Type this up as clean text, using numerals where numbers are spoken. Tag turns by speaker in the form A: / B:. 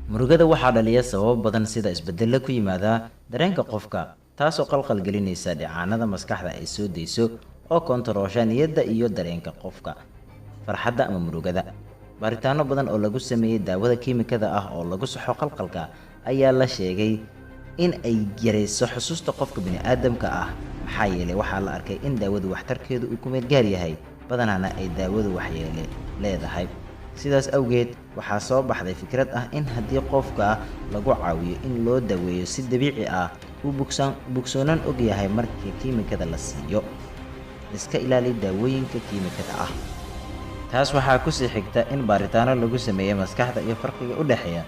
A: murugada waxaa dhaliya sabab badan sida isbeddello ku yimaada dareenka qofka taasoo qalqal gelinaysa dhicaanada maskaxda ay soo deyso oo kontaroosha niyadda iyo dareenka qofka farxadda ama murugada baaritaano badan oo lagu sameeyey daawada kiimikada ah oo lagu saxo qalqalka ayaa la sheegay in ay yarayso xusuusta qofka bini'aadamka ah maxaa yeelay waxaa la arkay in daawadu waxtarkeedu uu ku meel gaar yahay badanaana ay daawadu waxyeele leedahay sidaas awgeed waxaa soo baxday fikrad ah in haddii qofka lagu caawiyo in loo daweeyo si dabiici ah uu bogsoonaan og yahay markii kiimikada la siiyo iska ilaali daawooyinka kiimikada ah taas waxaa kusii xigta in baaritaano lagu sameeyey maskaxda iyo farqiga u dhexeeya